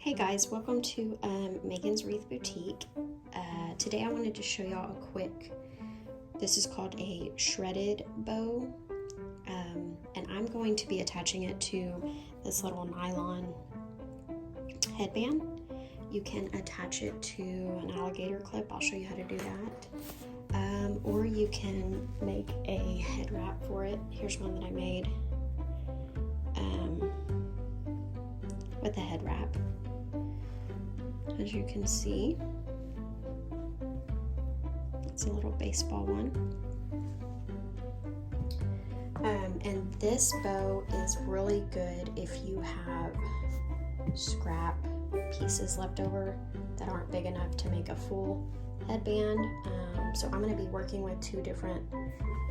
Hey guys, welcome to Megan's Wreath Boutique. Today I wanted to show y'all a quick, this is called a shredded bow, and I'm going to be attaching it to this little nylon headband. You can attach it to an alligator clip, I'll show you how to do that, or you can make a head wrap for it. Here's one that I made with a head wrap. As you can see, it's a little baseball one. And this bow is really good if you have scrap pieces left over that aren't big enough to make a full headband. So I'm going to be working with two different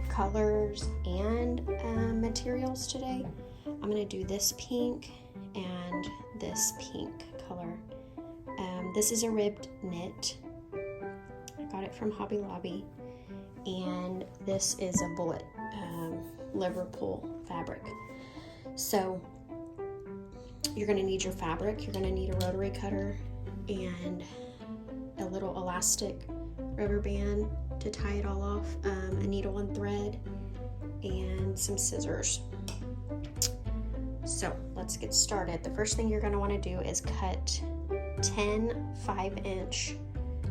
colors and materials today. I'm going to do this pink and this pink color. This is a ribbed knit. I got it from Hobby Lobby, and this is a bullet Liverpool fabric. So you're going to need your fabric, you're going to need a rotary cutter and a little elastic rubber band to tie it all off, a needle and thread, and some scissors. So let's get started. The first thing you're going to want to do is cut 10 5-inch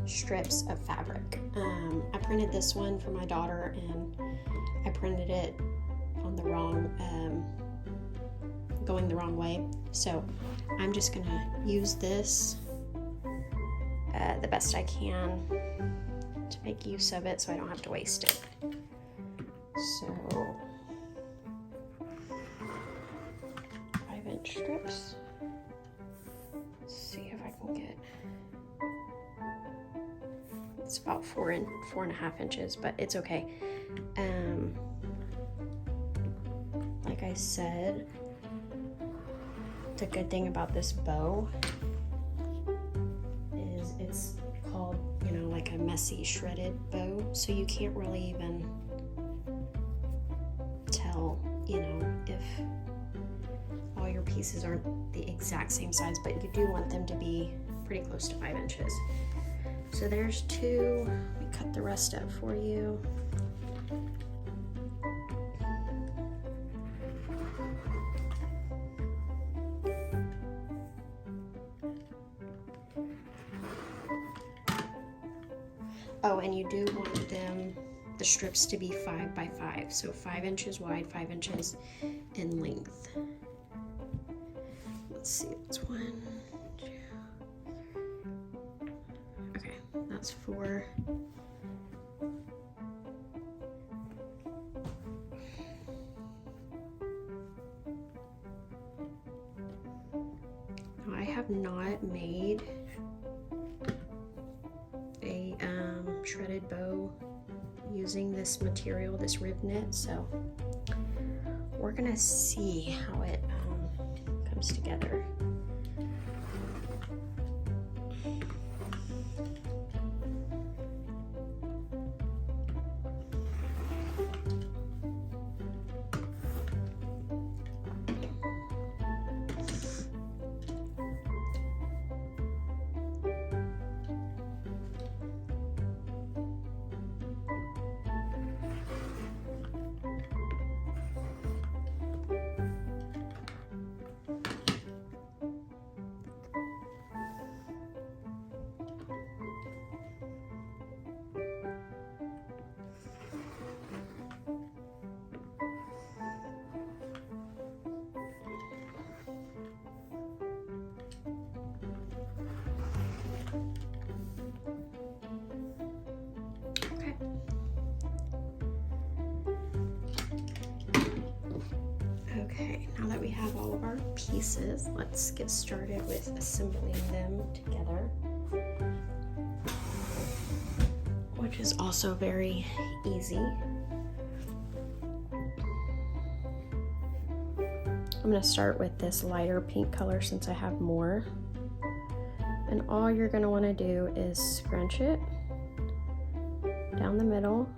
strips of fabric. I printed this one for my daughter, and I printed it on the wrong, going the wrong way. So I'm just gonna use this the best I can to make use of it so I don't have to waste it. So 5-inch strips. Let's see if I can get, it's about 4.5 inches, but it's okay. Like I said, the good thing about this bow is it's called, like a messy shredded bow, so you can't really even tell, if all your pieces aren't the exact same size, but you do want them to be pretty close to 5 inches. So there's two. Let me cut the rest up for you. Oh, and you do want the strips to be 5 by 5, so 5 inches wide, 5 inches in length. Let's see, it's 1, 2. Okay, that's 4. Now, I have not made a shredded bow using this material, this rib knit, so we're gonna see how it comes together. Okay, now that we have all of our pieces, let's get started with assembling them together, which is also very easy. I'm going to start with this lighter pink color since I have more. And all you're going to want to do is scrunch it down the middle.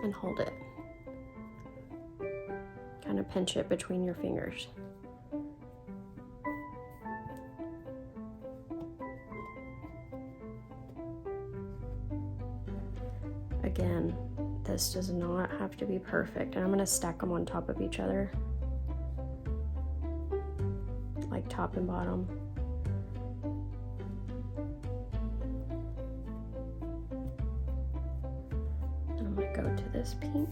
And hold it. Kind of pinch it between your fingers. Again, this does not have to be perfect, and I'm going to stack them on top of each other, like top and bottom. And I'm going to go to this pink.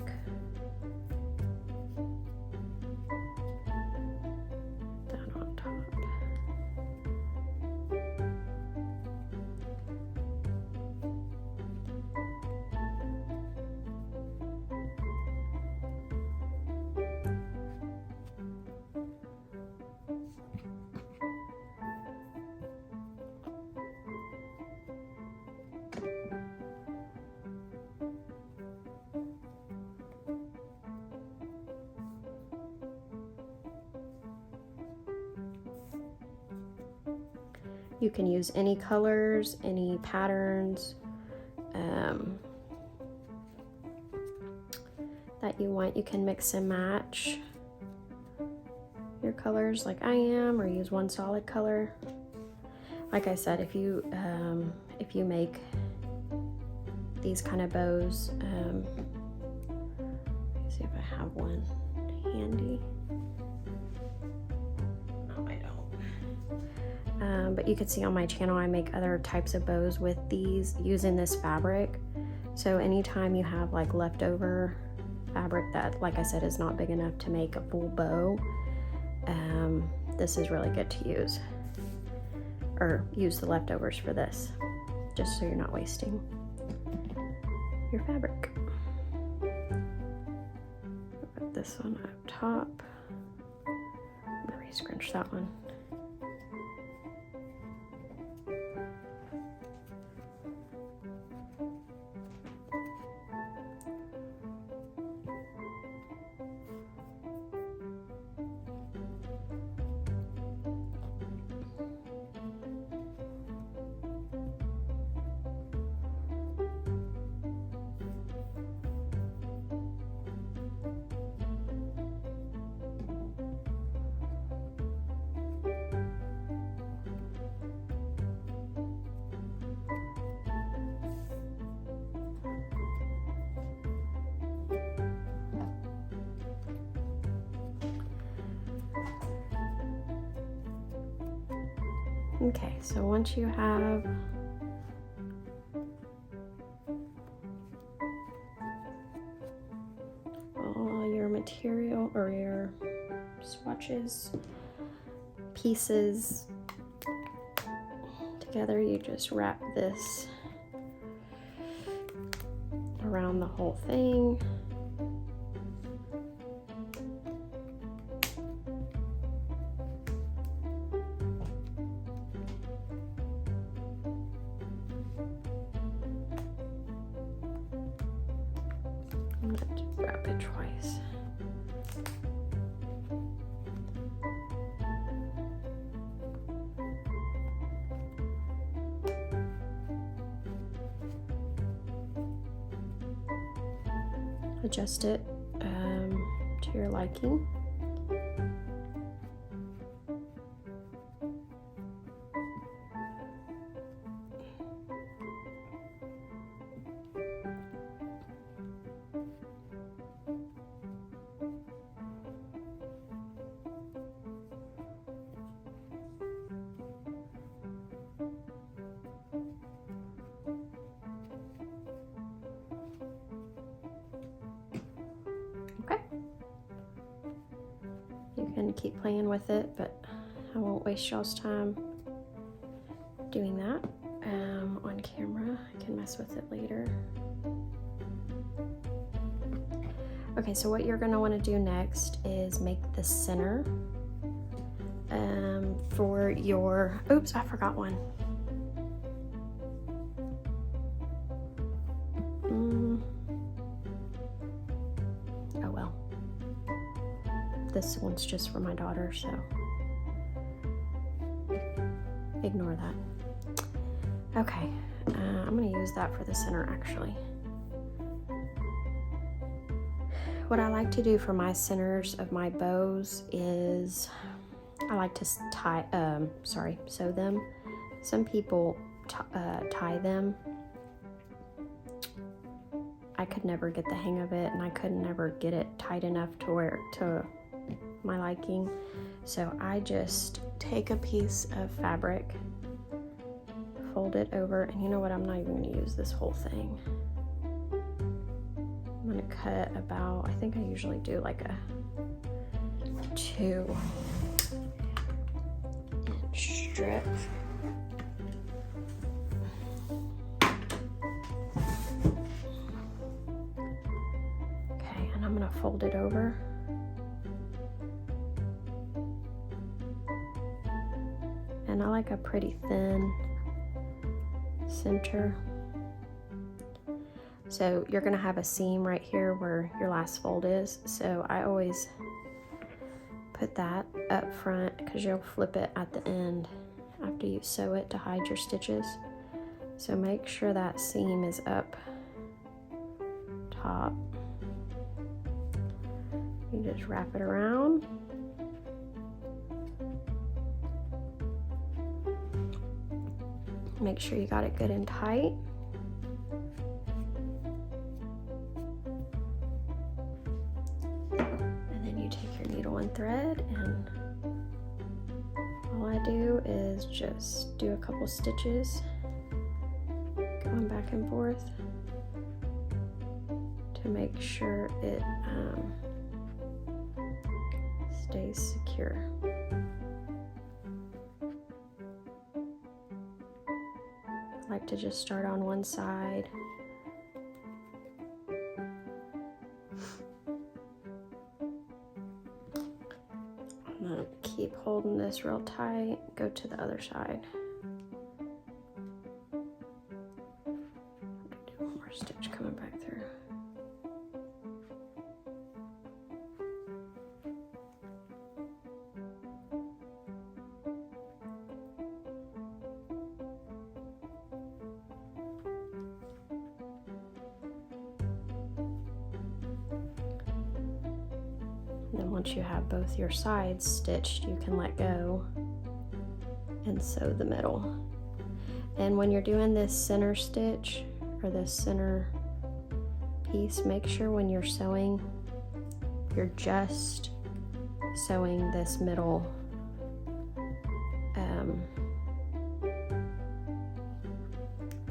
That on top. You can use any colors, any patterns that you want. You can mix and match your colors like I am, or use one solid color. Like I said, if you make these kind of bows, let me see if I have one handy. But you can see on my channel I make other types of bows with these using this fabric. So anytime you have like leftover fabric that, like I said, is not big enough to make a full bow, this is really good to use. Or use the leftovers for this, just so you're not wasting your fabric. Put this one up top. I'm gonna re-scrunch that one. Okay, so once you have all your material or your swatches, pieces together, you just wrap this around the whole thing. I'm going to wrap it twice. Adjust it to your liking. Okay. You can keep playing with it, but I won't waste y'all's time doing that on camera. I can mess with it later. Okay, so what you're going to want to do next is make the center for your, oops, I forgot one. Oh well. This one's just for my daughter, so ignore that. Okay, I'm going to use that for the center actually. what I like to do for my centers of my bows is I like to sew them. Some people tie them. I could never get the hang of it, and I could never get it tight enough to my liking. So I just take a piece of fabric, fold it over, and you know what, I'm not even going to use this whole thing. I'm going to cut about, I think I usually do like a 2-inch strip. Okay, and I'm going to fold it over. And I like a pretty thin center. So you're gonna have a seam right here where your last fold is. So I always put that up front because you'll flip it at the end after you sew it to hide your stitches. So make sure that seam is up top. You just wrap it around. Make sure you got it good and tight. And then you take your needle and thread, and all I do is just do a couple stitches going back and forth to make sure it stays secure. I like to just start on one side. I'm gonna keep holding this real tight, go to the other side. Do one more stitch coming back through. And then once you have both your sides stitched, you can let go and sew the middle. And when you're doing this center stitch or this center piece, make sure when you're sewing, you're just sewing this middle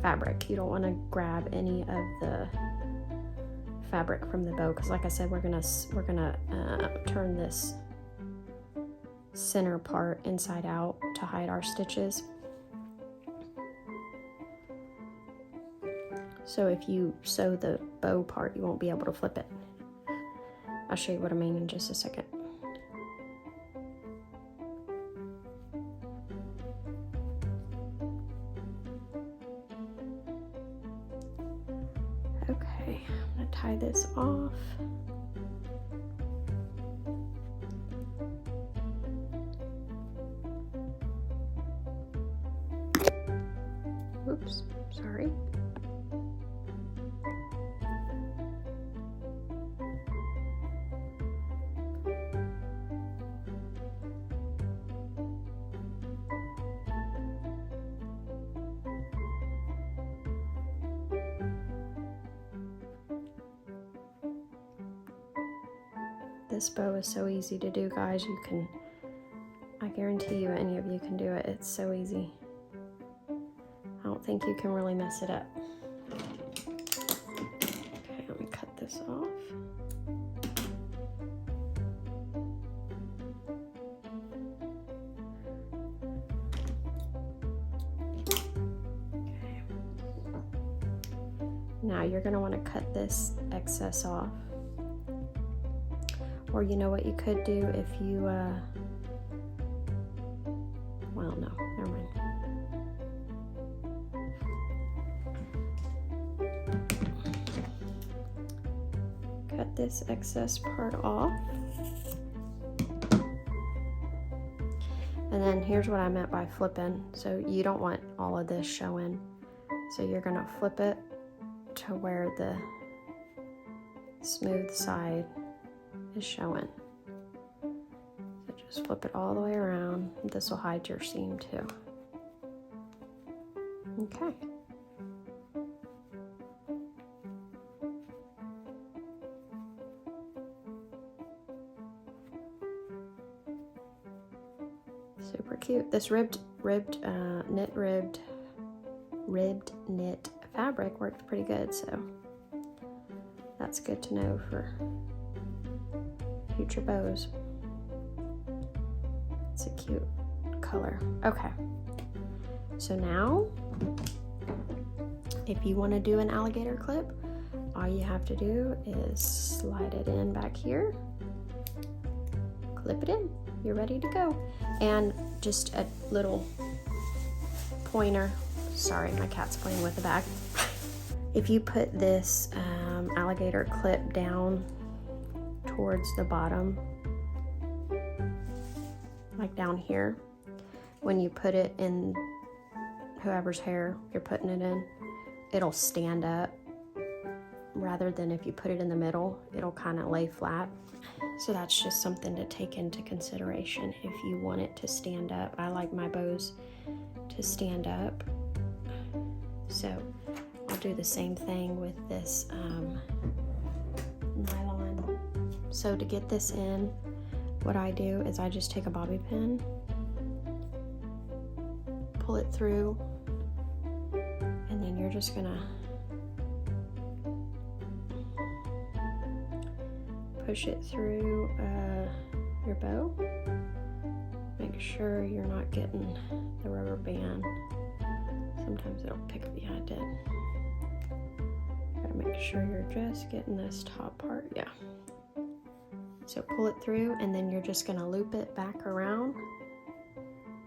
fabric. You don't want to grab any of the fabric from the bow, because like I said, we're gonna turn this center part inside out to hide our stitches. So if you sew the bow part, you won't be able to flip it. I'll show you what I mean in just a second. Okay, I'm gonna tie this off. Oops, sorry. This bow is so easy to do, guys. I guarantee you any of you can do it. It's so easy. I don't think you can really mess it up. Okay, let me cut this off. Okay. Now you're going to want to cut this excess off. Or you know what you could do if you, well, no, never mind. Cut this excess part off. And then here's what I meant by flipping. So you don't want all of this showing. So you're gonna flip it to where the smooth side is showing. So just flip it all the way around. This will hide your seam too. Okay. Super cute. This ribbed knit fabric worked pretty good, so that's good to know for future bows. It's a cute color. Okay, so now if you want to do an alligator clip, all you have to do is slide it in back here, clip it in, you're ready to go. And just a little pointer, sorry, my cat's playing with the bag. If you put this alligator clip down towards the bottom, like down here, when you put it in whoever's hair you're putting it in, it'll stand up, rather than if you put it in the middle, it'll kind of lay flat. So that's just something to take into consideration if you want it to stand up. I like my bows to stand up, so I'll do the same thing with this nylon. So to get this in, what I do is I just take a bobby pin, pull it through, and then you're just gonna push it through your bow. Make sure you're not getting the rubber band. Sometimes it'll pick up. Yeah, it did. Gotta make sure you're just getting this top part. Yeah. So pull it through, and then you're just gonna loop it back around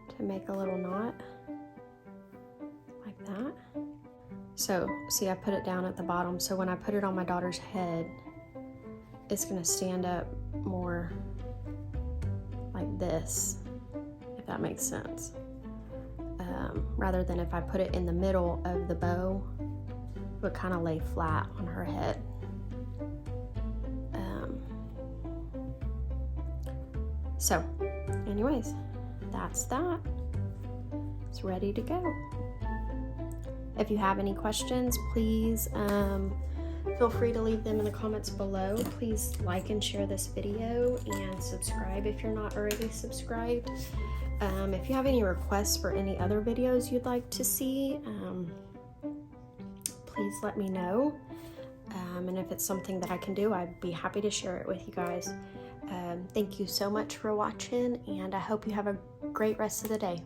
to make a little knot like that. So see, I put it down at the bottom, so when I put it on my daughter's head, it's gonna stand up more like this, if that makes sense. Rather than if I put it in the middle of the bow, it would kind of lay flat on her head. So anyways, that's that. It's ready to go. If you have any questions, please feel free to leave them in the comments below. Please like and share this video and subscribe if you're not already subscribed. If you have any requests for any other videos you'd like to see, please let me know. And if it's something that I can do, I'd be happy to share it with you guys. Thank you so much for watching, and I hope you have a great rest of the day.